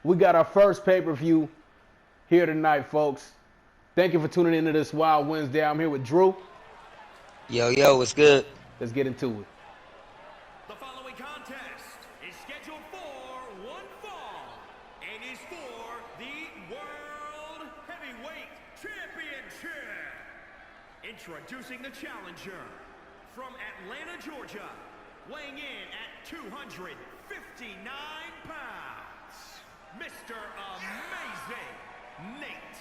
We got our first pay-per-view here tonight, folks. Thank you for tuning into this Wild Wednesday. I'm here with Drew. Yo, what's good? Let's get into it. The following contest is scheduled for one fall and is for the World Heavyweight Championship. Introducing the challenger from Atlanta, Georgia, weighing in at 259 pounds, Mr. Amazing Nate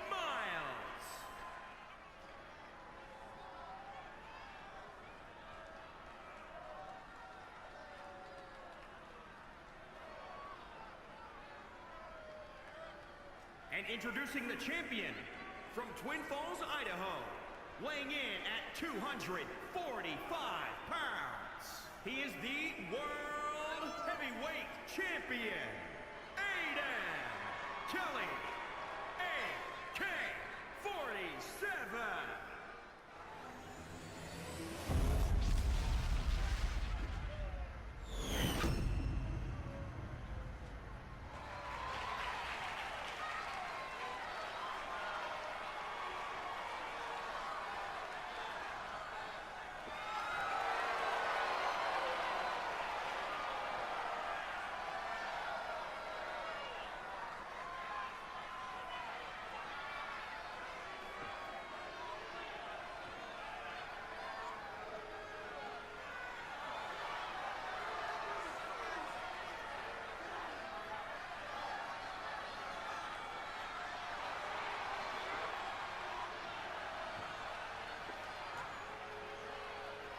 Myles. And introducing the champion from Twin Falls, Idaho, weighing in at 245 pounds. He is the World Heavyweight Champion, Aiden Kellek, AK-47.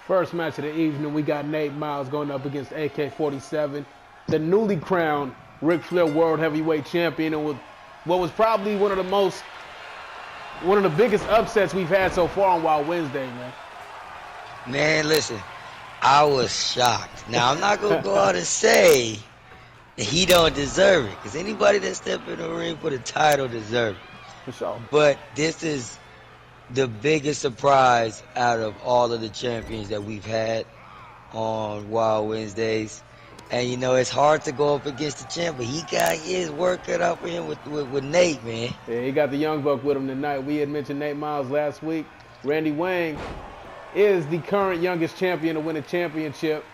First match of the evening, we got Nate Myles going up against AK-47, the newly crowned Ric Flair World Heavyweight Champion, and with what was probably one of the biggest upsets we've had so far on Wild Wednesday, man. Man, listen, I was shocked. Now, I'm not going to go out and say that he don't deserve it, because anybody that stepped in the ring for the title deserves it. For sure. But this is the biggest surprise out of all of the champions that we've had on Wild Wednesdays. And, you know, it's hard to go up against the champ, but he got his work cut out for him with Nate, man. Yeah, he got the young buck with him tonight. We had mentioned Nate Myles last week. Randy Wang is the current youngest champion to win a championship.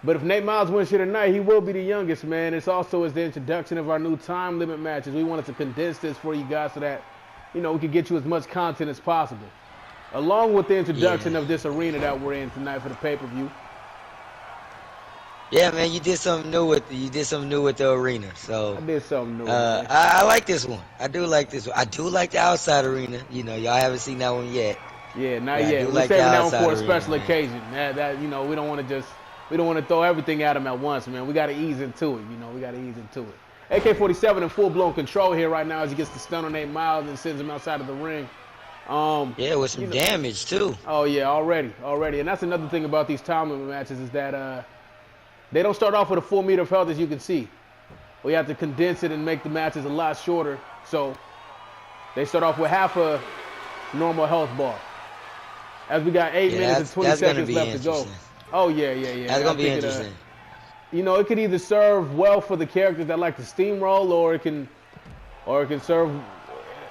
But if Nate Myles wins here tonight, he will be the youngest, man. It's also as the introduction of our new time limit matches. We wanted to condense this for you guys so that, you know, we could get you as much content as possible. Along with the introduction of this arena that we're in tonight for the pay-per-view. Yeah, man, you did something new with the arena. So I did something new. I like this one. I do like this one. I do like the outside arena. You know, y'all haven't seen that one yet. Yeah, not yet. We're saving that one for a special occasion. That you know, we don't want to throw everything at him at once, man. We got to ease into it. You know, we got to ease into it. AK-47 in full-blown control here right now as he gets the stun on Nate Myles and sends him outside of the ring. Yeah, with some damage, too. Oh, yeah, already. And that's another thing about these time limit matches is that they don't start off with a full meter of health, as you can see. We have to condense it and make the matches a lot shorter. So they start off with half a normal health bar. As we got 8 minutes and 20 seconds left to go. Oh, yeah. That's going to be interesting. You know, it could either serve well for the characters that like to steamroll, or it can serve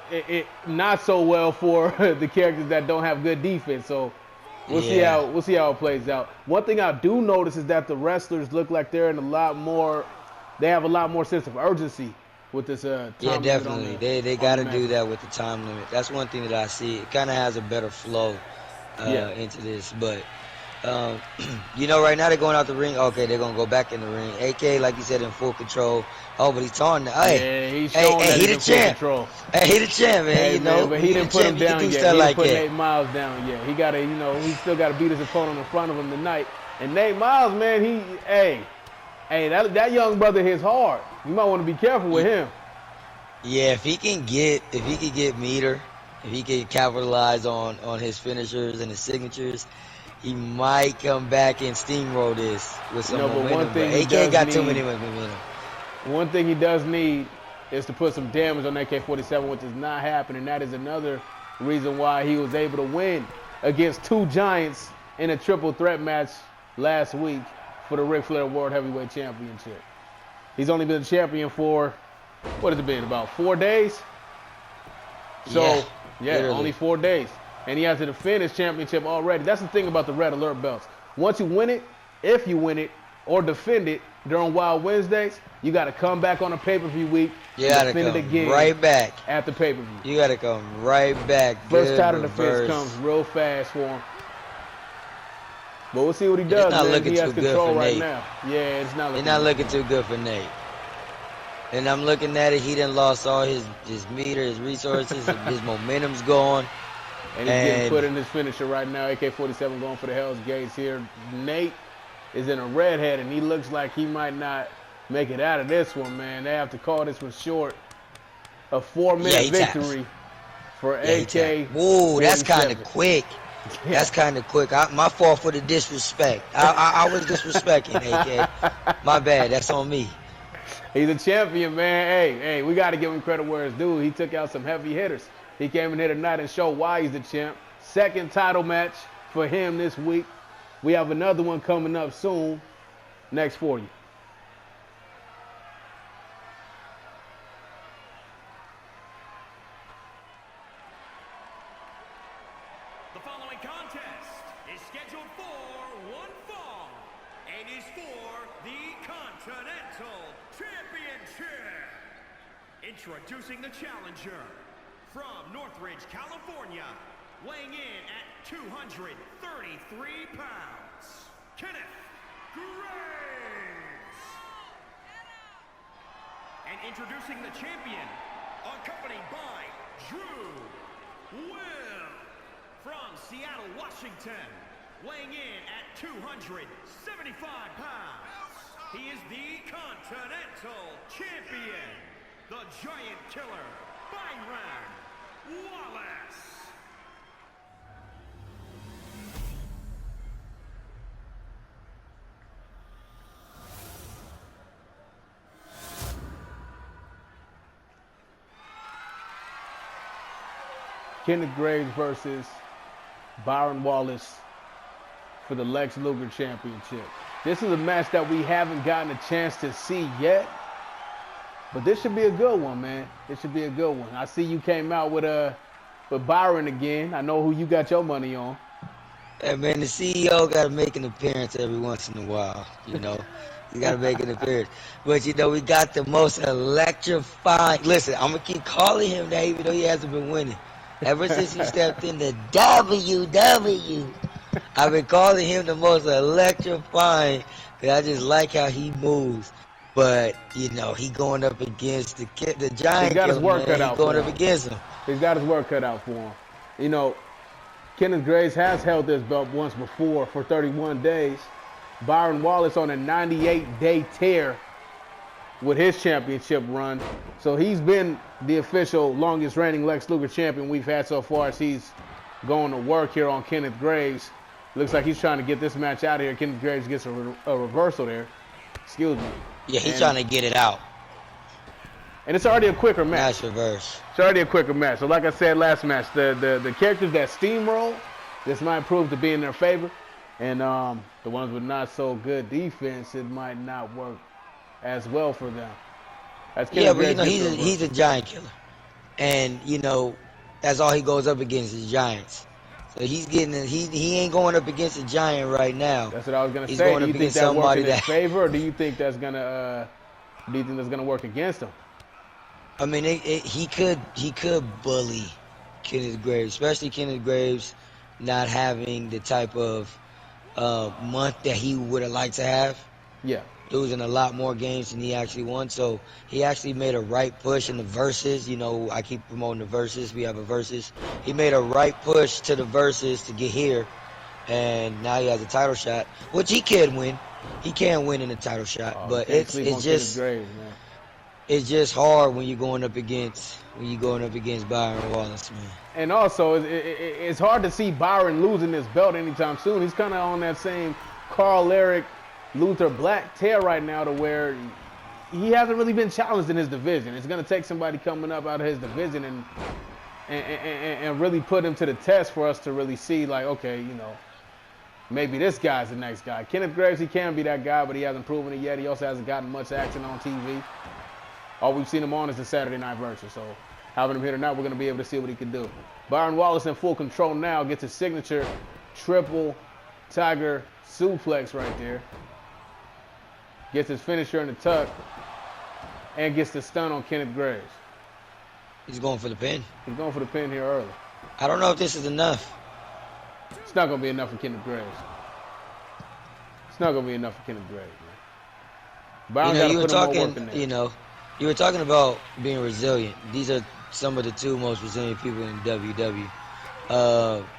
it not so well for the characters that don't have good defense. So we'll see how it plays out. One thing I do notice is that the wrestlers look like they're in they have a lot more sense of urgency with this time limit. Yeah, definitely. They got to do that with the time limit. That's one thing that I see. It kind of has a better flow into this, but. You know, right now they're going out the ring. Okay, they're going to go back in the ring. AK, like you said, in full control. Oh, but he's taunting. Hey, he's showing that he the champ. Hey, he the champ, man. Hey, you know, but he didn't put him down yet. He didn't put that. Nate Myles down yet. He got to, you know, he still got to beat his opponent in front of him tonight. And Nate Myles, man, that young brother hits hard. You might want to be careful with him. Yeah, if he can get meter, if he can capitalize on his finishers and his signatures, he might come back and steamroll this with some momentum. But AK got too many momentum. One thing he does need is to put some damage on AK-47, which is not happening. That is another reason why he was able to win against two giants in a triple threat match last week for the Ric Flair World Heavyweight Championship. He's only been the champion for, what has it been, about 4 days? So, yeah, only 4 days. And he has to defend his championship already. That's the thing about the Red Alert belts. Once you win it, if you win it, or defend it during Wild Wednesdays, you got to come back on a pay-per-view week and defend it again right back at the pay-per-view. You got to come right back. First title defense comes real fast for him. But we'll see what he does. It's not man. looking He has too control good for right Nate. now. Yeah, it's not looking. It's not looking too good for Nate. And I'm looking at it. He done lost all his meter, his resources, his momentum's gone. And he's getting put in his finisher right now. AK-47 going for the Hell's Gates here. Nate is in a redhead, and he looks like he might not make it out of this one, man. They have to call this one short. A 4-minute victory for AK. Whoa, that's kind of quick. Yeah. That's kind of quick. My fault for the disrespect. I was disrespecting AK. My bad. That's on me. He's a champion, man. Hey, we got to give him credit where it's due. He took out some heavy hitters. He came in here tonight and showed why he's the champ. Second title match for him this week. We have another one coming up soon. Next for you. The following contest is scheduled for one fall and is for the Continental Championship. Introducing the challenger from Northridge, California, weighing in at 233 pounds, Kenneth Reyes. And introducing the champion, accompanied by Drew Will. From Seattle, Washington, weighing in at 275 pounds, he is the Continental Champion, the Giant Killer, Byron Wallace. Kenneth Graves versus Byron Wallace for the Lex Luger Championship. This is a match that we haven't gotten a chance to see yet, but this should be a good one, man. This should be a good one. I see you came out with Byron again. I know who you got your money on. Hey, man, the CEO got to make an appearance every once in a while, you know. You got to make an appearance. But, you know, we got the most electrifying. Listen, I'm going to keep calling him that even though he hasn't been winning. Ever since he stepped in the WW, I've been calling him the most electrifying because I just like how he moves. But, you know, he going up against the Giant. He's got his work cut out for him. Going up against him. He's got his work cut out for him. You know, Kenneth Graves has held this belt once before for 31 days. Byron Wallace on a 98-day tear with his championship run. So he's been the official longest reigning Lex Luger champion we've had so far as he's going to work here on Kenneth Graves. Looks like he's trying to get this match out of here. Kenneth Graves gets a reversal there. Excuse me. Yeah, he's trying to get it out. And it's already a quicker match. Nice reverse. It's already a quicker match. So like I said last match, the characters that steamroll, this might prove to be in their favor. And the ones with not so good defense, it might not work as well for them. Yeah, but you know, he's a giant killer. And, you know, that's all he goes up against is giants. So he's getting he ain't going up against a giant right now. That's what I was gonna say. Do you think that works in his favor, or do you think that's gonna work against him? I mean, he could bully Kenneth Graves, especially Kenneth Graves not having the type of month that he would have liked to have. Yeah. Losing a lot more games than he actually won. So he actually made a right push in the verses. You know, I keep promoting the verses. We have a verses. He made a right push to the verses to get here. And now he has a title shot, which he can win. He can win in a title shot. But it's just Graves, man. It's just hard when you're going up against Byron Wallace, man. And also, it's hard to see Byron losing this belt anytime soon. He's kind of on that same Kaarle, Arik, Luther Black tear right now to where he hasn't really been challenged in his division. It's going to take somebody coming up out of his division and really put him to the test for us to really see, like, okay, you know, maybe this guy's the next guy. Kenneth Graves, he can be that guy, but he hasn't proven it yet. He also hasn't gotten much action on TV. All we've seen him on is the Saturday Night Versus. So having him here tonight, we're going to be able to see what he can do. Byron Wallace in full control now. Gets his signature triple tiger suplex right there. Gets his finisher in the tuck. And gets the stun on Kenneth Graves. He's going for the pin. He's going for the pin here early. I don't know if this is enough. It's not going to be enough for Kenneth Graves. It's not going to be enough for Kenneth Graves, man. Byron, you were talking, you were talking about being resilient. These are some of the two most resilient people in WWE.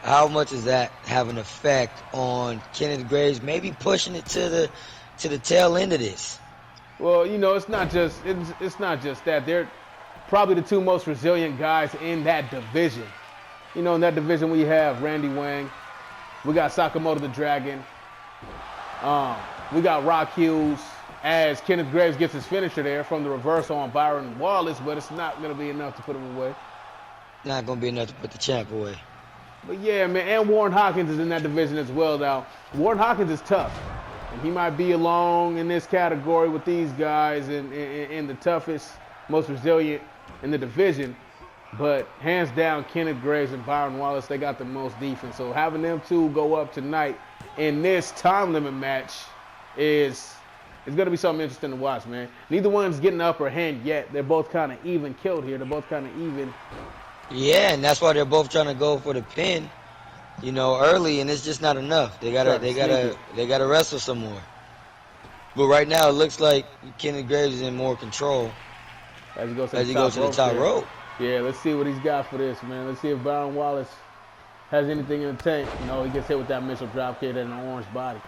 How much does that have an effect on Kenneth Graves maybe pushing it to the tail end of this? Well, it's not just that. They're probably the two most resilient guys in that division. In that division we have Randy Wang, we got Sakamoto the Dragon, we got Rock Hughes, as Kenneth Graves gets his finisher there from the reversal on Byron Wallace, but it's not going to be enough to put him away. Not going to be enough to put the champ away. But yeah, man, and Warren Hawkins is in that division as well now. Warren Hawkins is tough, and he might be along in this category with these guys and the toughest, most resilient in the division. But hands down, Kenneth Graves and Byron Wallace, they got the most defense. So having them two go up tonight in this time limit match is going to be something interesting to watch, man. Neither one's getting the upper hand yet. They're both kind of even killed here. They're both kind of even. Yeah, and that's why they're both trying to go for the pin, early, and it's just not enough. They gotta wrestle some more. But right now, it looks like Kenneth Graves is in more control as he goes to the top rope. Yeah, let's see what he's got for this, man. Let's see if Byron Wallace has anything in the tank. He gets hit with that missile dropkick and an orange body.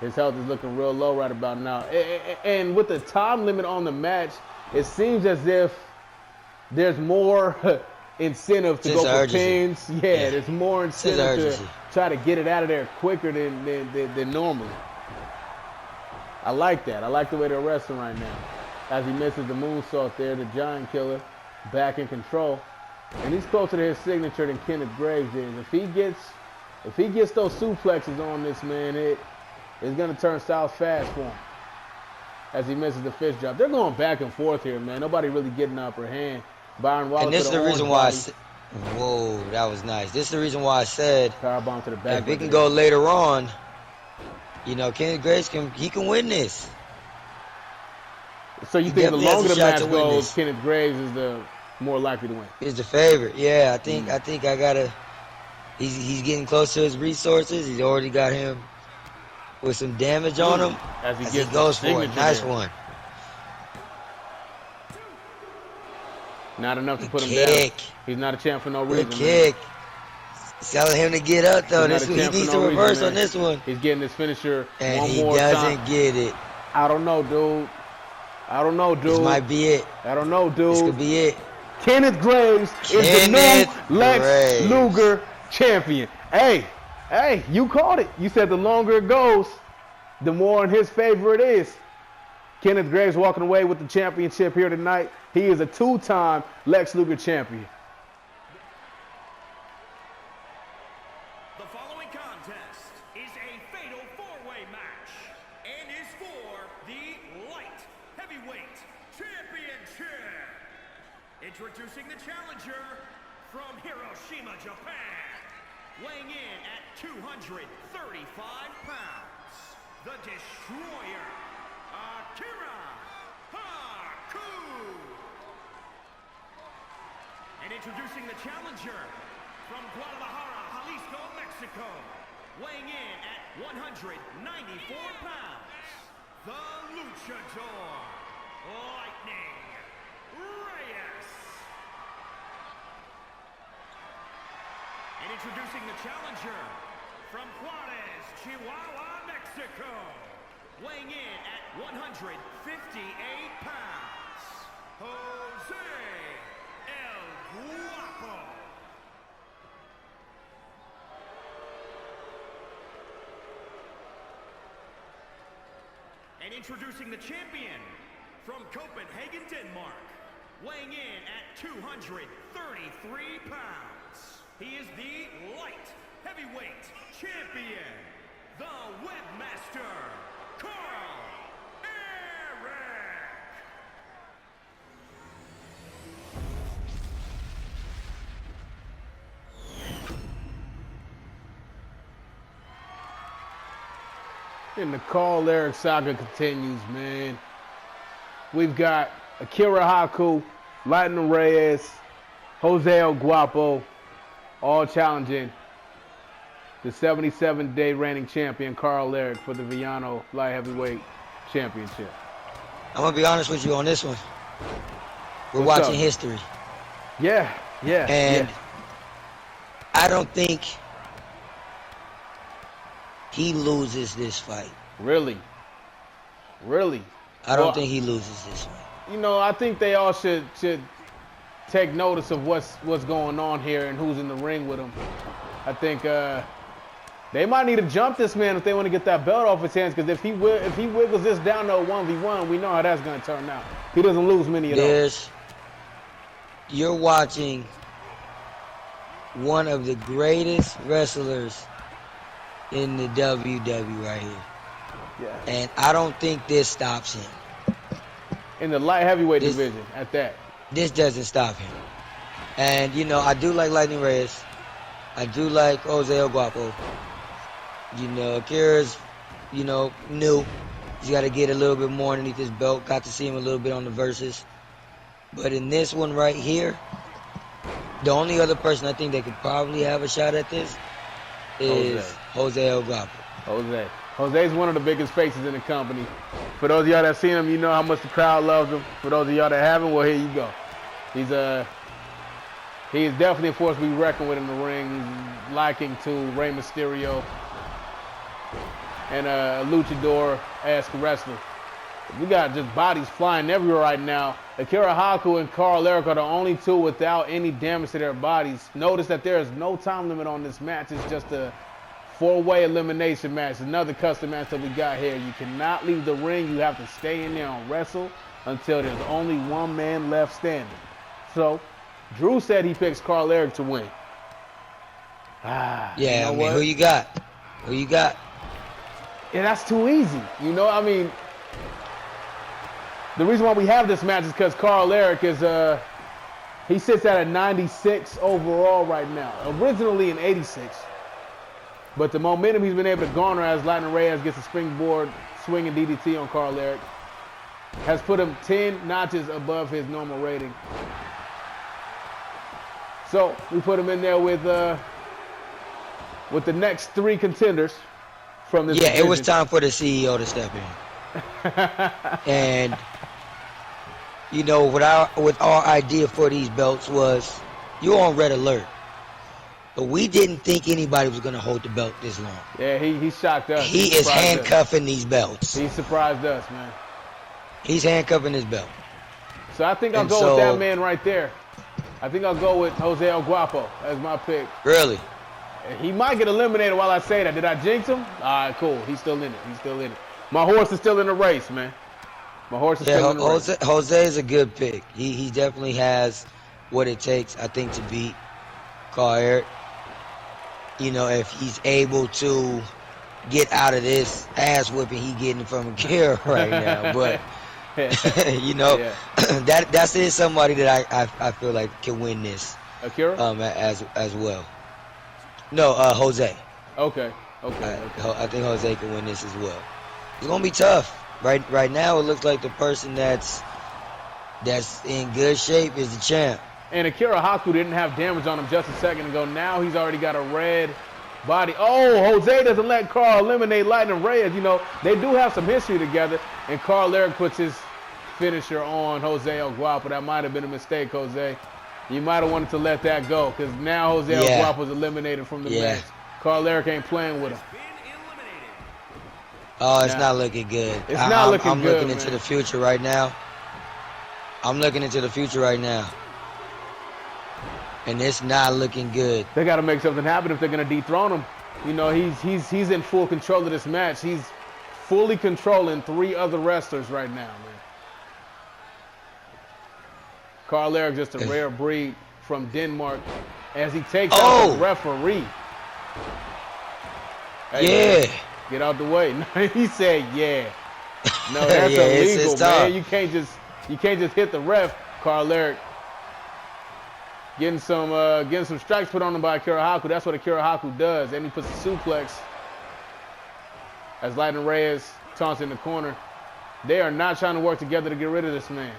His health is looking real low right about now. And with the time limit on the match, it seems as if there's more incentive to go for pins. Yeah, there's more incentive to try to get it out of there quicker than normally. I like that. I like the way they're wrestling right now. As he misses the moonsault there, the Giant Killer back in control. And he's closer to his signature than Kenneth Graves is. If he gets those suplexes on this man, it's going to turn south fast for him as he misses the fist drop. They're going back and forth here, man. Nobody really getting the upper hand. Byron Wallace. And this is the reason why whoa, that was nice. This is the reason why I said powerbomb to the back. If we can go later on, Kenneth Graves can win this. So you think the longer the match goes, Kenneth Graves is the more likely to win? He's the favorite. Yeah, I think I gotta. He's getting close to his resources. He's already got him with some damage on him as he goes for it. Nice one. Not enough to put him down. He's not a champ for no reason. Good kick. He's telling him to get up though. He needs to reverse on this one. He's getting his finisher and one he more time. doesn't get it. I don't know, dude. This might be it. I don't know, dude. This could be it. Kenneth Graves is the new Lex Luger champion. Hey, you called it. You said the longer it goes, the more in his favor it is. Kenneth Graves walking away with the championship here tonight. He is a two-time Lex Luger champion. The following contest is a fatal four-way match and is for the light heavyweight championship. Introducing the challenger from Hiroshima, Japan, weighing in at 235 pounds, the Destroyer, Akira, Haku. And introducing the challenger from Guadalajara, Jalisco, Mexico, weighing in at 194 pounds, the Luchador, Lightning, Reyes. And introducing the challenger from Juarez, Chihuahua, Mexico, weighing in at 158 pounds, Jose El Guapo. And introducing the champion from Copenhagen, Denmark, weighing in at 233 pounds. He is the light heavyweight champion, the Webmaster, Arik. And the Arik saga continues, man. We've got Akira Haku, Lightning Reyes, Jose Guapo, all challenging the 77-day reigning champion Arik for the Villano light heavyweight championship. I'm gonna be honest with you on this one. We're What's watching up? history. Yeah. And I don't think he loses this fight. Really? I don't think he loses this fight. You know, I think they all should take notice of what's going on here and who's in the ring with him. I think they might need to jump this man if they want to get that belt off his hands, because if he wiggles this down to a 1v1, we know how that's going to turn out. He doesn't lose many of those. You're watching one of the greatest wrestlers in the WWE right here. Yeah. And I don't think this stops him. In the light heavyweight division, at that. This doesn't stop him. And, you know, I do like Lightning Reyes. I do like Jose Guapo. You know, Akira's, you know, new. He's got to get a little bit more underneath his belt. Got to see him a little bit on the Versus. But in this one right here, the only other person I think that could probably have a shot at this is Jose Guapo. Jose's one of the biggest faces in the company. For those of y'all that seen him, you know how much the crowd loves him. For those of y'all that haven't, well, here you go. He is definitely a force to be reckoned with in the ring. He's liking to Rey Mysterio and a luchador-esque wrestler. We got just bodies flying everywhere right now. Akira Haku and Arik are the only two without any damage to their bodies. Notice that there is no time limit on this match. It's just a four-way elimination match. Another custom match that we got here. You cannot leave the ring. You have to stay in there and wrestle until there's only one man left standing. So, Drew said he picks Arik to win. Yeah, you know I mean, what? who you got? Who you got? Yeah, that's too easy. You know, I mean, the reason why we have this match is because Arik is, he sits at a 96 overall right now. Originally an 86. But the momentum he's been able to garner as Lightning Reyes gets a springboard swinging DDT on Arik has put him 10 notches above his normal rating. So we put him in there with the next three contenders from this division. It was time for the CEO to step in. And you know, with our idea for these belts was you're on red alert. But we didn't think anybody was going to hold the belt this long. Yeah, he shocked us. He is handcuffing these belts. He surprised us, man. He's handcuffing his belt. So I think I'll go with that man right there. I think I'll go with Jose Guapo as my pick. Really? He might get eliminated while I say that. Did I jinx him? All right, cool. He's still in it. My horse is still in the race, man. My horse is still in the race. Jose is a good pick. He definitely has what it takes, I think, to beat Kaarle. You know, if he's able to get out of this ass whipping he getting from Akira right now. But, you know, that's somebody that I feel like can win this. Akira? As well. No, Jose. Okay. I think Jose can win this as well. It's gonna be tough. Right now, it looks like the person that's in good shape is the champ. And Akira Haku didn't have damage on him just a second ago. Now he's already got a red body. Oh, Jose doesn't let Kaarle eliminate Lightning Reyes. You know, they do have some history together. And Arik puts his finisher on Jose Guapo. That might have been a mistake, Jose. You might have wanted to let that go, because now Jose Guapo is eliminated from the match. Arik ain't playing with him. Oh, it's not looking good. I'm looking into the future right now. And it's not looking good. They got to make something happen if they're going to dethrone him. You know, he's in full control of this match. He's fully controlling three other wrestlers right now, man. Arik, just a rare breed from Denmark, as he takes out the referee. Hey, Get out the way. He said, yeah. No, that's Yeah, illegal, it's man. tough. You can't just hit the ref. Kaarle getting some strikes put on him by Akira Haku. That's what Akira Haku does. And he puts a suplex as Lightning Reyes taunts in the corner. They are not trying to work together to get rid of this man.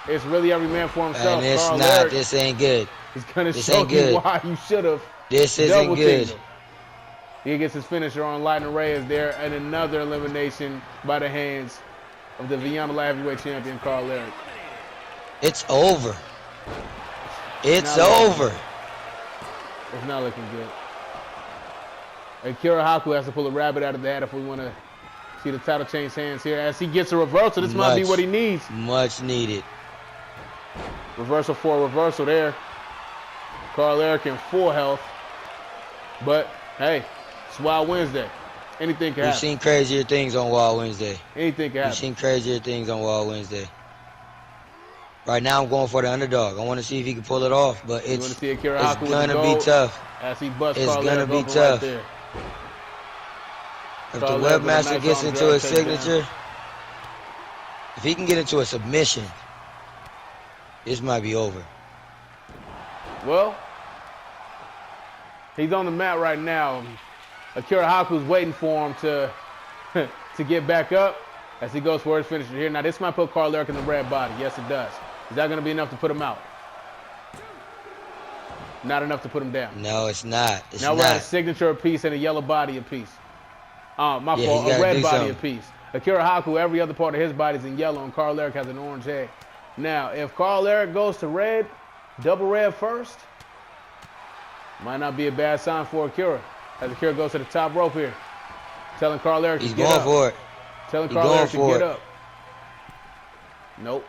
It's really every man for himself. And it's Kaarle not. This ain't good. is going to This show ain't you good. why you should have This isn't double good. teamed him. He gets his finisher on Lightning Reyes there, and another elimination by the hands of the Villano Light Heavyweight Champion, Kaarle. It's over. It's Not over. It's not looking good. Akira Haku has to pull a rabbit out of the hat if we want to see the title change hands here. As he gets a reversal, this might be what he needs. Much needed. Reversal for a reversal there. Kaarle in full health. But, hey, it's Wild Wednesday. Anything can We've happen. seen crazier things on Wild Wednesday. Anything can We've happen. seen crazier things on Wild Wednesday. Right now, I'm going for the underdog. I want to see if he can pull it off, but You want it's to see Akira Haku with going the to gold be tough. as he busts It's Kaarle gonna be over right tough. there. If the Kaarle with a webmaster nice gets arm into drag a takedown. signature, if he can get into a submission, this might be over. Well, he's on the mat right now. Akira Haku's waiting for him to to get back up as he goes for his finisher here. Now, this might put Kaarle in the red body. Yes, it does. Is that going to be enough to put him out? Not enough to put him down. No, it's not. It's Now we're at a not. signature apiece and a yellow body apiece. My Yeah, fault, he's a gotta red do body something. apiece. Akira Haku, every other part of his body is in yellow, and Kaarle has an orange head. Now, if Kaarle goes to red, double red first, might not be a bad sign for Akira. As Akira goes to the top rope here, telling Kaarle to He's get going up. for it. Telling He's Kaarle going to for get it. up. Nope.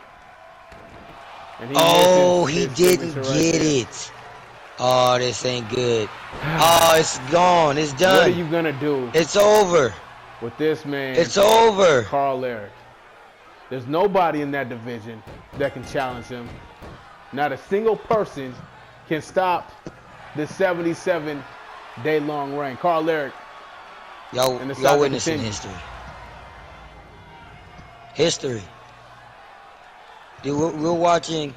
And he Oh, misses he his didn't signature right get there. it. Oh, this ain't good. Oh, it's gone. It's What are done. you going to do It's over. with this man? It's over. Kaarle. There's nobody in that division that can challenge him. Not a single person can stop this 77-day-long reign. Kaarle, Y'all And the saga witnessing continues. history. History. Dude, we're watching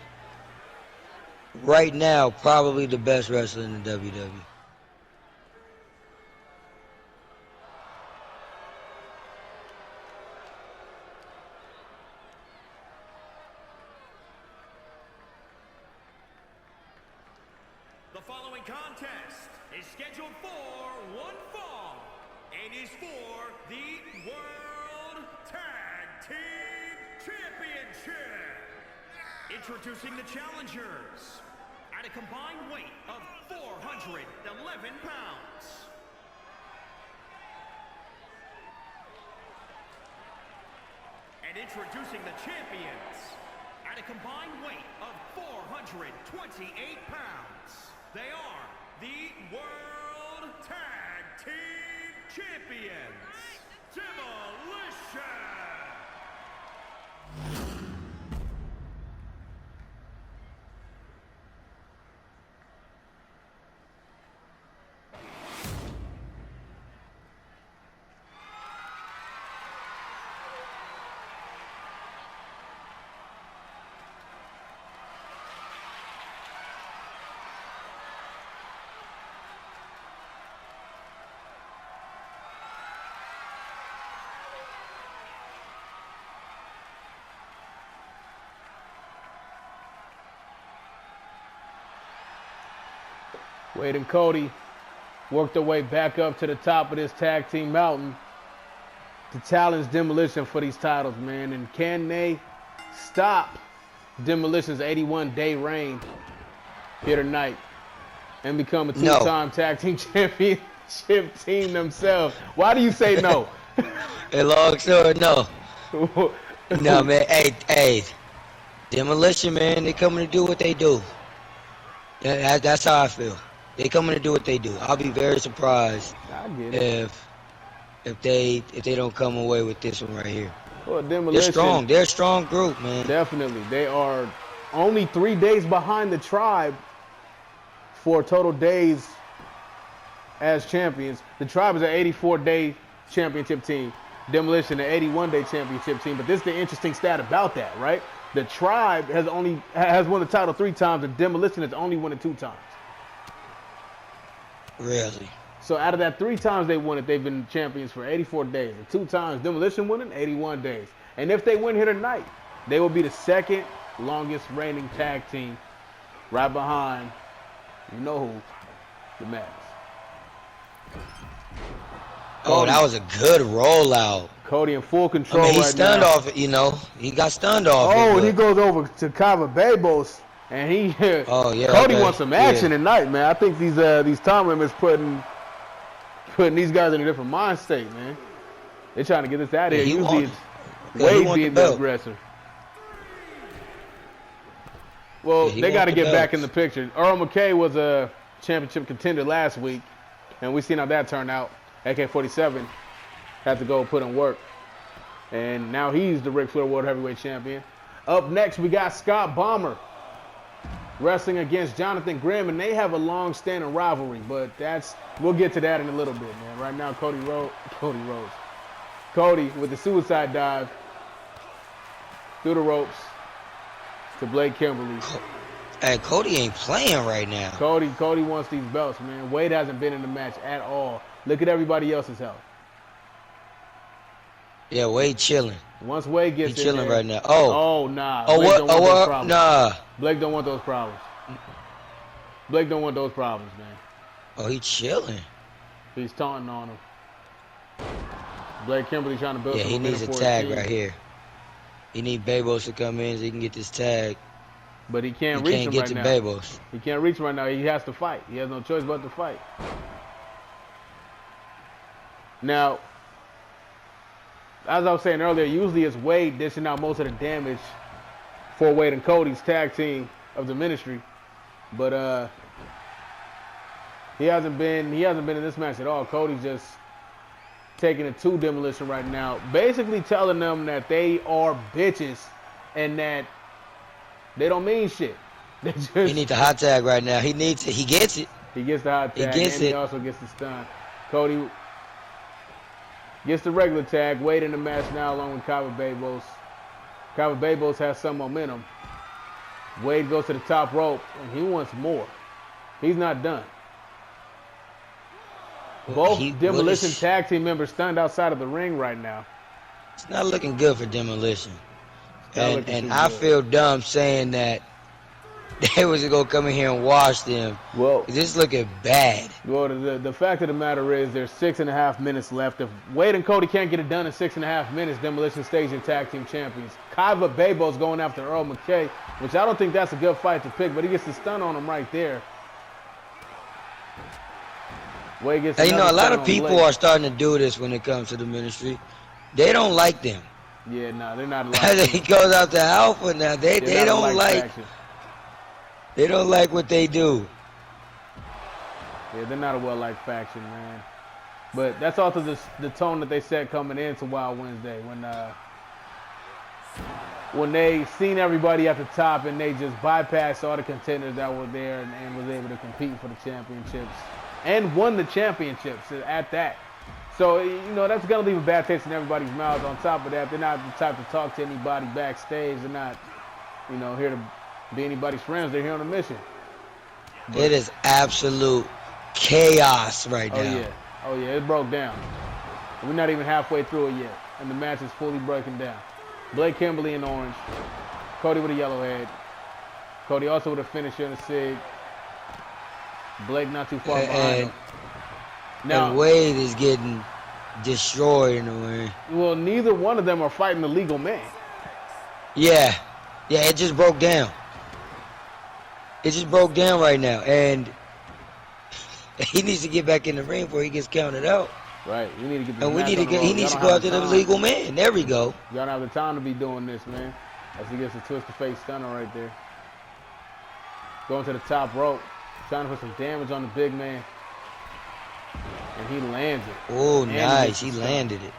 right now probably the best wrestler in the WWE. The following contest is scheduled for one fall and is for the World Tag Team Championship. Introducing the challengers at a combined weight of 411 pounds. And introducing the champions at a combined weight of 428 pounds. They are the World Tag Team Champions, Demolition! Wade and Cody worked their way back up to the top of this tag team mountain to challenge Demolition for these titles, man. And can they stop Demolition's 81-day reign here tonight and become a No. two-time tag team championship team themselves? Why do you say no? Hey, long story, no. No, man. Hey. Demolition, man, they coming to do what they do. That's how I feel. They coming to do what they do. I'll be very surprised I get it. if they don't come away with this one right here. Well, They're Demolition, strong. They're a strong group, man. definitely. They are only 3 days behind the tribe for total days as champions. The Tribe is an 84-day championship team. Demolition, an 81-day championship team. But this is the interesting stat about that, right? The Tribe has won the title 3 times, and Demolition has only won it 2 times. Really? So out of that 3 times they won it, they've been champions for 84 days. And 2 times Demolition won it, 81 days. And if they win here tonight, they will be the 2nd longest reigning tag team, right behind, you know who, the Max. Oh, that was a good rollout. Cody in full control. I mean, he's right stunned now. off it, you know. He got stunned off it. Oh, and he goes over to Kava Babos, and he. Oh yeah. Cody wants some action tonight, man. I think these time limits putting these guys in a different mind state, man. They're trying to get this out of here. Usually it's Wade being the aggressor. Well, they got to get back in the picture. Earl McKay was a championship contender last week, and we seen how that turned out. AK-47 had to go put in work, and now he's the Ric Flair World Heavyweight Champion. Up next, we got Scott Balmer wrestling against Johnathon Grimm, and they have a long-standing rivalry, but we'll get to that in a little bit, man. Right now, Cody with the suicide dive through the ropes to Blake Kimberly. Hey, Cody ain't playing right now. Cody wants these belts, man. Wade hasn't been in the match at all. Look at everybody else's health. Yeah, Wade chilling. Once Wade gets in chilling there, right now. Oh, nah. Oh, what? Nah. Blake don't want those problems. Blake don't want those problems, man. Oh, he chilling. He's taunting on him. Blake Kimberly trying to build. Yeah, he needs a tag right here. He need Babos to come in so he can get this tag. But he can't reach him right now. Babos. He can't reach him right now. He has to fight. He has no choice but to fight. Now, as I was saying earlier, usually it's Wade dishing out most of the damage for Wade and Cody's tag team of the ministry, but he hasn't been in this match at all. Cody's just taking it to Demolition right now, basically telling them that they are bitches and that they don't mean shit. He needs the hot tag right now. He gets it. He gets the hot tag, he also gets the stun. Cody gets the regular tag. Wade in the match now along with Kava Babos. Kava Babos has some momentum. Wade goes to the top rope, and he wants more. He's not done. Both Demolition tag team members stunned outside of the ring right now. It's not looking good for Demolition. And I feel dumb saying that they was going to come in here and wash them. Well, this is looking bad. Well, the fact of the matter is there's 6.5 minutes left. If Wade and Cody can't get it done in 6.5 minutes, Demolition stays your tag team champions. Kava Babos going after Earl McKay, which I don't think that's a good fight to pick, but he gets the stun on him right there. Wade gets a lot of people are starting to do this when it comes to the ministry. They don't like them. Yeah, no, they're not like He goes out to Alpha now. They don't like They don't like what they do. Yeah, they're not a well-liked faction, man. But that's also the tone that they set coming into Wild Wednesday when they seen everybody at the top and they just bypassed all the contenders that were there and was able to compete for the championships and won the championships at that. So, that's going to leave a bad taste in everybody's mouth. On top of that, they're not the type to talk to anybody backstage. They're not, here to be anybody's friends. They're here on a mission. But it is absolute chaos right now. Oh, yeah, it broke down. We're not even halfway through it yet, and the match is fully breaking down. Blake Kimberly in orange. Cody with a yellow head. Cody also with a finisher and a sig. Blake not too far behind him. Now, Wade is getting destroyed in the ring. Well, neither one of them are fighting the legal man. Yeah, it just broke down. It just broke down right now, and he needs to get back in the ring before he gets counted out. Right, you need to get. And he needs to go after the legal man. There we go. You don't have the time to be doing this, man. As he gets a twist of face stunner right there. Going to the top rope, trying to put some damage on the big man. And he lands it. Oh, nice. He landed it.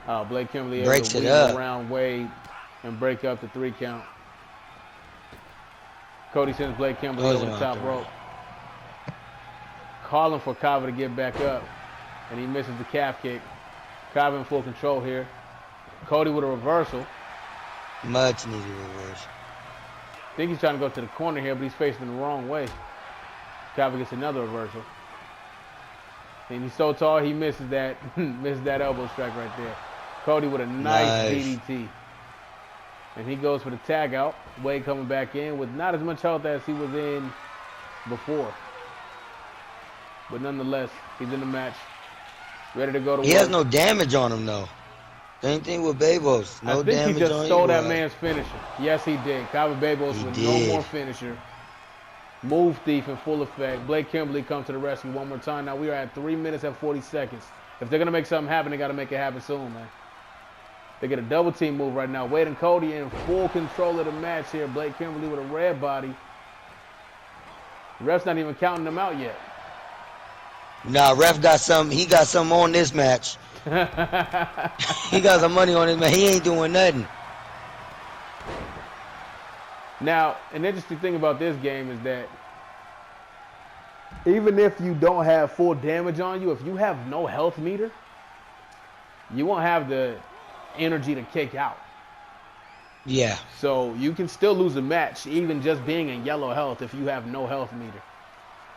Oh, Blake Kimberly breaks it up around Wade and break up the 3 count. Cody sends Blake Kimberly over the top rope. calling for Kava to get back up, and he misses the calf kick. Kava in full control here. Cody with a reversal. Much needed reversal. I think he's trying to go to the corner here, but he's facing the wrong way. Kava gets another reversal. And he's so tall, he misses that elbow strike right there. Cody with a nice DDT. And he goes for the tag out. Wade coming back in with not as much health as he was in before. But nonetheless, he's in the match. Ready to go to work. He has no damage on him, though. Same thing with Babos. No damage on him. I think he just stole that man's finisher. Yes, he did. Kava Babos with no more finisher. Move thief in full effect. Blake Kimberly comes to the rescue one more time. Now we are at 3 minutes and 40 seconds. If they're going to make something happen, they got to make it happen soon, man. They get a double team move right now. Wade and Cody in full control of the match here. Blake Kimberly with a red body. The ref's not even counting them out yet. Nah, ref got some. He got some on this match. He got some money on this match. He ain't doing nothing. Now, an interesting thing about this game is that even if you don't have full damage on you, if you have no health meter, you won't have the energy to kick out. Yeah. So you can still lose a match, even just being in yellow health if you have no health meter.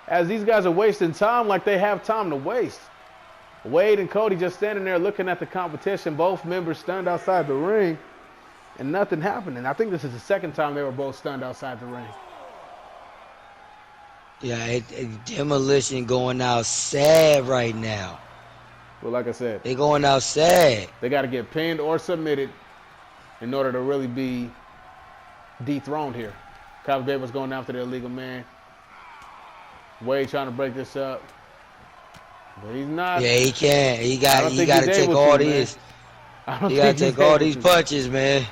As these guys are wasting time like they have time to waste. Wade and Cody just standing there looking at the competition, both members stunned outside the ring. And nothing happening. I think this is the second time they were both stunned outside the ring. Yeah, Demolition going out sad right now. Well, like I said, they going out sad. They got to get pinned or submitted in order to really be dethroned here. Kyle Babel's going after the illegal man. Wade trying to break this up. But he's not. Yeah, he can't. He got to take all these. He got to take all these punches, man.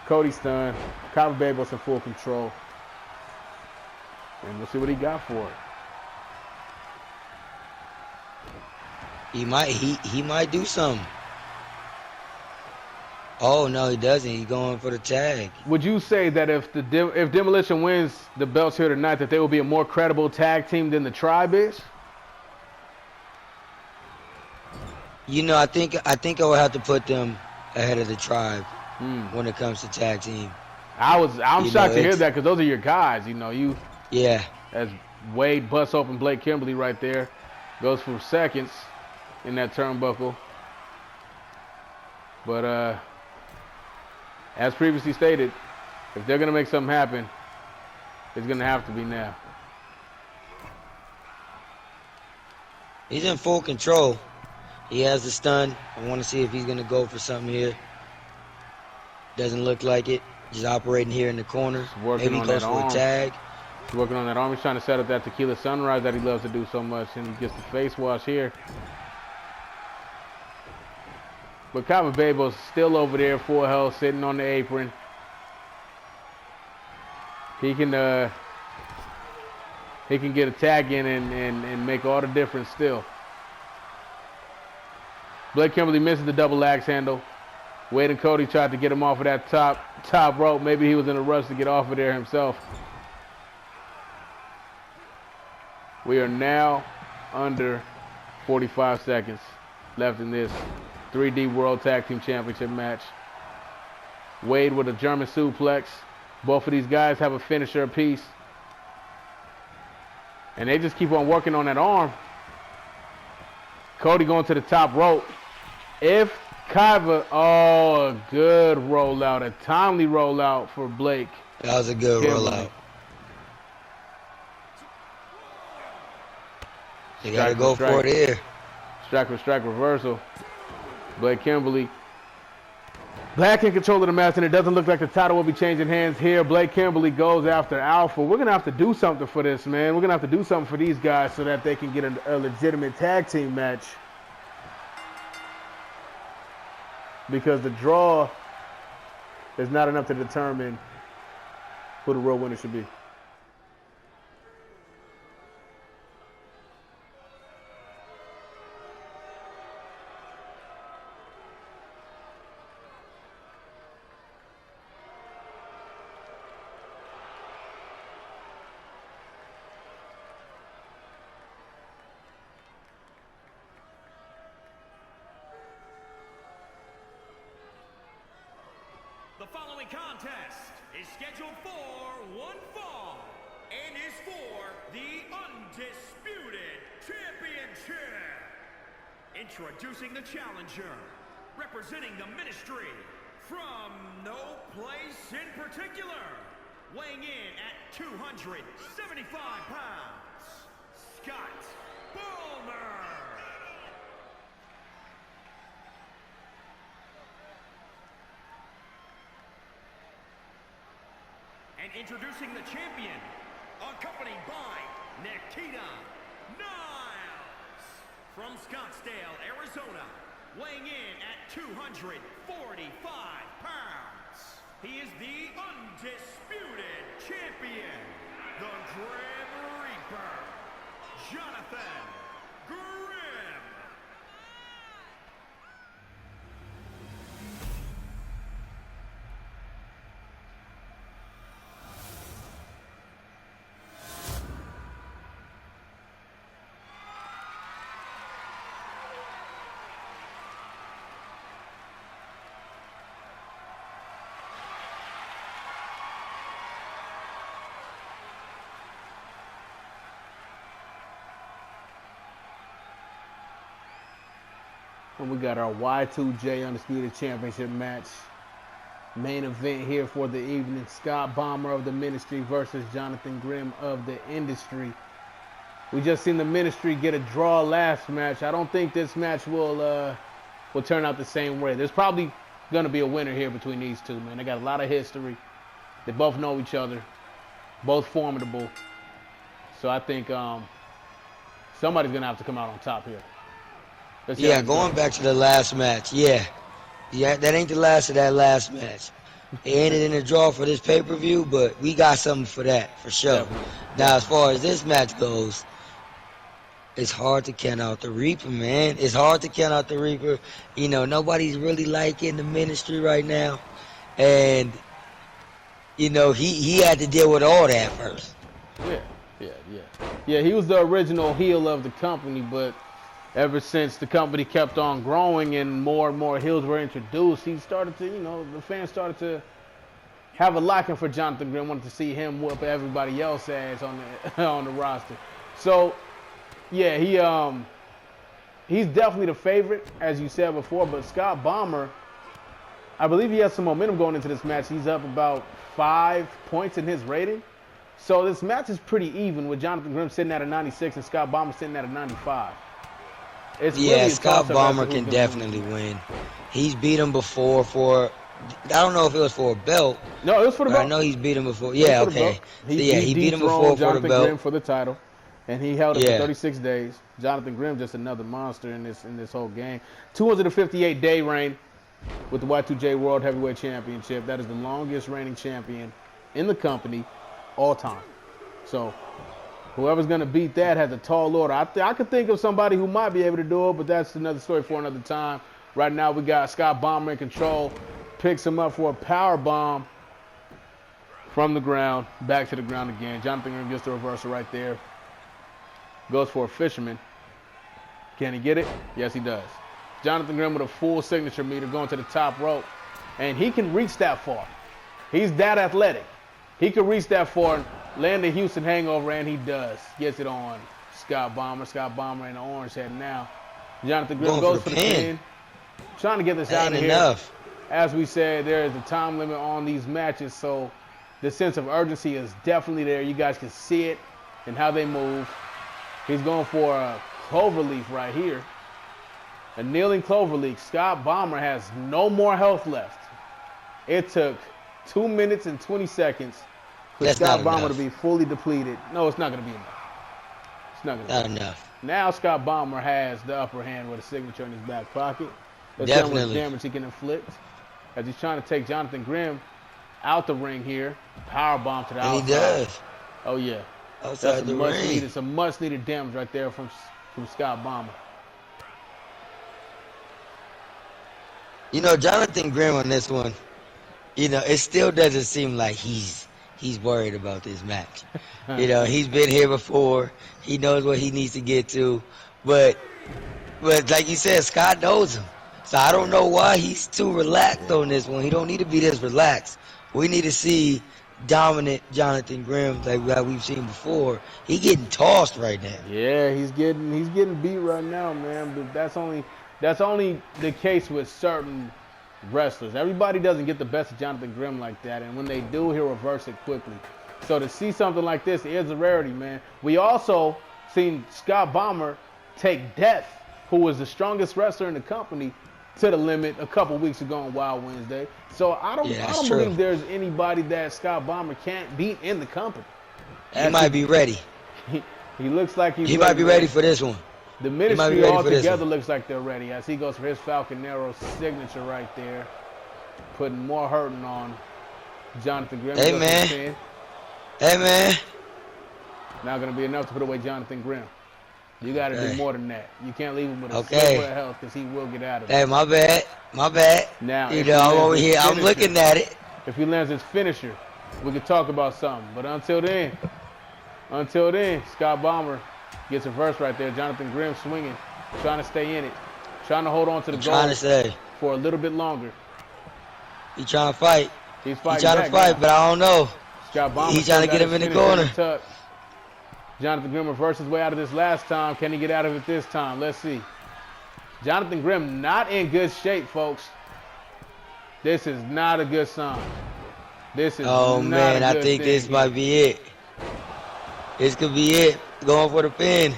Cody stunned. Kyle Babel's in full control. And we'll see what he got for it. He might do something. Oh no, he doesn't. He's going for the tag. Would you say that if Demolition wins the belts here tonight, that they will be a more credible tag team than the Tribe is? You know, I think I would have to put them ahead of the Tribe when it comes to tag team. I'm shocked to hear that because those are your guys. You know, Yeah. As Wade busts open Blake Kimberly right there, goes for seconds in that turnbuckle. But as previously stated, if they're going to make something happen, it's going to have to be now. He's in full control. He has the stun. I want to see if he's going to go for something here. Doesn't look like it. Just operating here in the corner. Maybe he goes for a tag. He's working on that arm. He's trying to set up that tequila sunrise that he loves to do so much, and he gets the face wash here. But Kava Babel's still over there, full health, sitting on the apron. He can get a tag in and make all the difference still. Blake Kimberly misses the double axe handle. Wade and Cody tried to get him off of that top rope. Maybe he was in a rush to get off of there himself. We are now under 45 seconds left in this 3D World Tag Team Championship match. Wade with a German suplex. Both of these guys have a finisher apiece. And they just keep on working on that arm. Cody going to the top rope. If Kaiva, a good rollout, a timely rollout for Blake. That was a good rollout. You got to go for it here. Strike for strike reversal. Blake Kimberly back in control of the match, and it doesn't look like the title will be changing hands here. Blake Kimberly goes after Alpha. We're going to have to do something for this, man. We're going to have to do something for these guys so that they can get a legitimate tag team match. Because the draw is not enough to determine who the real winner should be. The following contest is scheduled for one fall and is for the Undisputed Championship. Introducing the challenger, representing the ministry from no place in particular, weighing in at 275 pounds, Scott Balmer. And introducing the champion, accompanied by Nikita Myles. From Scottsdale, Arizona, weighing in at 245 pounds. He is the Undisputed Champion, the Grim Reaper, Johnathon Grimm. And we got our Y2J Undisputed Championship match. Main event here for the evening. Scott Balmer of the Ministry versus Johnathon Grimm of the Industry. We just seen the Ministry get a draw last match. I don't think this match will turn out the same way. There's probably going to be a winner here between these two, man. They got a lot of history. They both know each other. Both formidable. So I think somebody's going to have to come out on top here. Yeah, going back to the last match. Yeah, that ain't the last of that last match. It ended in a draw for this pay-per-view, but we got something for that, for sure. Definitely. Now, as far as this match goes, it's hard to count out the Reaper, man. It's hard to count out the Reaper. You know, nobody's really liking the Ministry right now. And, you know, he had to deal with all that first. Yeah, he was the original heel of the company, but ever since the company kept on growing and more heels were introduced, he started to, you know, the fans started to have a liking for Johnathon Grimm, wanted to see him whoop everybody else's ass on the on the roster. So, yeah, he's definitely the favorite, as you said before, but Scott Balmer, I believe he has some momentum going into this match. He's up about 5 points in his rating. So this match is pretty even with Johnathon Grimm sitting at a 96 and Scott Balmer sitting at a 95. Yeah, Scott Balmer can definitely win. He's beat him before for, I don't know if it was for a belt. No, it was for the belt. I know he's beat him before. Yeah, okay. He beat him before for the belt. Grimm for the title, and he held it for 36 days. Johnathon Grimm just another monster in this whole game. 258-day reign with the Y2J World Heavyweight Championship. That is the longest reigning champion in the company all time. So whoever's going to beat that has a tall order. I could think of somebody who might be able to do it, but that's another story for another time. Right now we got Scott Balmer in control. Picks him up for a power bomb from the ground. Back to the ground again. Johnathon Grimm gets the reversal right there. Goes for a fisherman. Can he get it? Yes, he does. Johnathon Grimm with a full signature meter going to the top rope. And he can reach that far. He's that athletic. He can reach that far. Land the Houston hangover, and he does. Gets it on Scott Balmer. Scott Balmer in the orange head now. Johnathon Grimm goes for the pin. Trying to get this out of here. Enough. As we said, there is a time limit on these matches, so the sense of urgency is definitely there. You guys can see it and how they move. He's going for a cloverleaf right here. A kneeling cloverleaf. Scott Balmer has no more health left. It took 2 minutes and 20 seconds for Scott Balmer to be fully depleted. No, it's not going to be enough. It's not going to be enough. Now Scott Balmer has the upper hand with a signature in his back pocket. Let's see how much damage he can inflict as he's trying to take Johnathon Grimm out the ring here. Power bomb to the outside. He does. Oh, yeah. Outside the ring. It's some much-needed damage right there from Scott Balmer. You know, Johnathon Grimm on this one, you know, it still doesn't seem like he's worried about this match. You know, he's been here before. He knows what he needs to get to. But like you said, Scott knows him. So I don't know why he's too relaxed on this one. He don't need to be this relaxed. We need to see dominant Johnathon Grimm like we've seen before. He getting tossed right now. Yeah, he's getting beat right now, man. But that's only the case with certain wrestlers. Everybody doesn't get the best of Johnathon Grimm like that, and when they do, he'll reverse it quickly. So to see something like this is a rarity, man. We also seen Scott Balmer take Death, who was the strongest wrestler in the company, to the limit a couple weeks ago on Wild Wednesday. So I don't believe there's anybody that Scott Balmer can't beat in the company. He might be ready. He looks like he might be ready for this one. The ministry altogether looks like they're ready as he goes for his Falconero signature right there, putting more hurting on Johnathon Grimm. Hey, man. Hey, man. Not going to be enough to put away Johnathon Grimm. You got to do more than that. You can't leave him with a silver of health because he will get out of it. Hey, my bad. My bad. Now, I'm over here. I'm looking at it. If he lands his finisher, we could talk about something. But until then, Scott Balmer gets a verse right there. Johnathon Grimm swinging, trying to stay in it, trying to hold on to the goal for a little bit longer. He's trying to fight. He's fighting. He's trying to fight, but I don't know. Scott Balmer, he's trying to get him in the corner. Johnathon Grimm reversed his way out of this last time. Can he get out of it this time? Let's see. Johnathon Grimm not in good shape, folks. This is not a good sign. This is man, I think this might be it. This could be it. Going for the pin.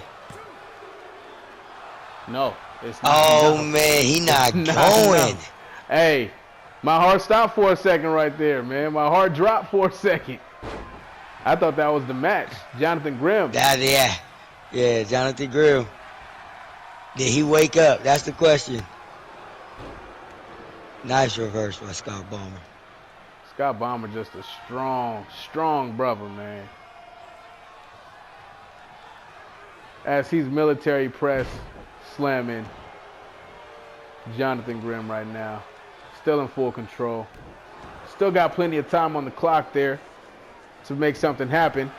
No, it's not. Oh, man, he not going. Hey, my heart stopped for a second right there, man. My heart dropped for a second. I thought that was the match. Johnathon Grimm. Yeah, Johnathon Grimm. Did he wake up? That's the question. Nice reverse by Scott Balmer. Scott Balmer just a strong brother, man. As he's military press slamming Johnathon Grimm right now. Still in full control. Still got plenty of time on the clock there to make something happen.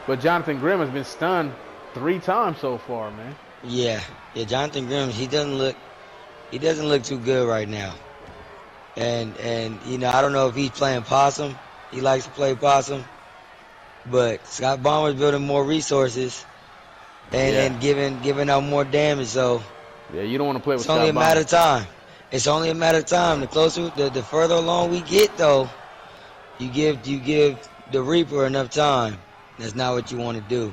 But Johnathon Grimm has been stunned 3 times so far, man. Yeah, Johnathon Grimm, he doesn't look too good right now. And I don't know if he's playing possum. He likes to play possum. But Scott Balmer's building more resources and giving out more damage. So yeah, you don't want to play with Scott Balmer. It's only a matter of time. It's only a matter of time. The closer, the further along we get, though, you give the Reaper enough time. That's not what you want to do.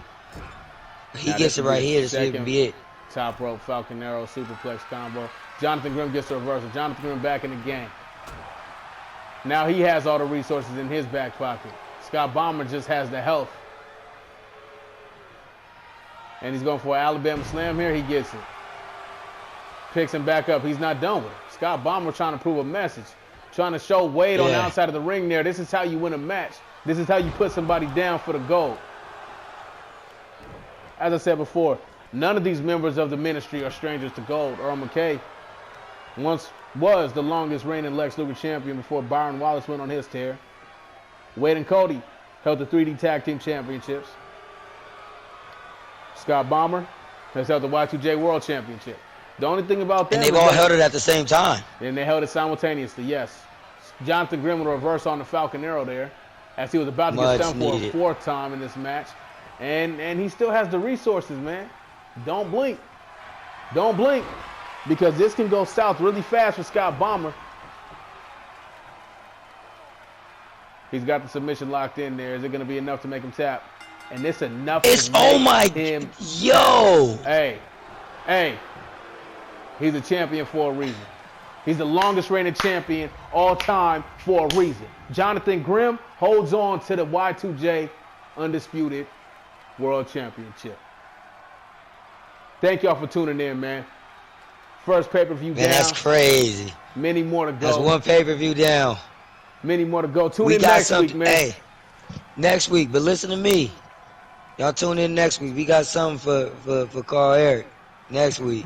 He gets it right here. This could be it. Top rope Falconero superplex combo. Johnathon Grimm gets the reversal. Johnathon Grimm back in the game. Now he has all the resources in his back pocket. Scott Balmer just has the health. And he's going for an Alabama slam here. He gets it. Picks him back up. He's not done with it. Scott Balmer trying to prove a message. Trying to show weight on the outside of the ring there. This is how you win a match. This is how you put somebody down for the gold. As I said before, none of these members of the ministry are strangers to gold. Earl McKay once was the longest reigning Lex Luger champion before Byron Wallace went on his tear. Wade and Cody held the 3D Tag Team Championships. Scott Balmer has held the Y2J World Championship. The only thing about that, and they've all held it at the same time. And they held it simultaneously, yes. Johnathon Grimm with a reverse on the Falconero there, as he was about to get stunned for a 4th time in this match. And he still has the resources, man. Don't blink. Don't blink. Because this can go south really fast for Scott Balmer. He's got the submission locked in there. Is it going to be enough to make him tap? And it's enough to make him. Yo. Hey. He's a champion for a reason. He's the longest reigning champion all time for a reason. Johnathon Grimm holds on to the Y2J Undisputed World Championship. Thank y'all for tuning in, man. First pay-per-view down. That's crazy. Many more to go. That's one pay-per-view down. Many more to go. Tune in next week, man. Hey, next week. But listen to me. Y'all tune in next week. We got something for Arik next week.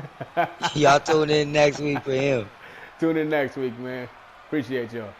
Y'all tune in next week for him. Tune in next week, man. Appreciate y'all.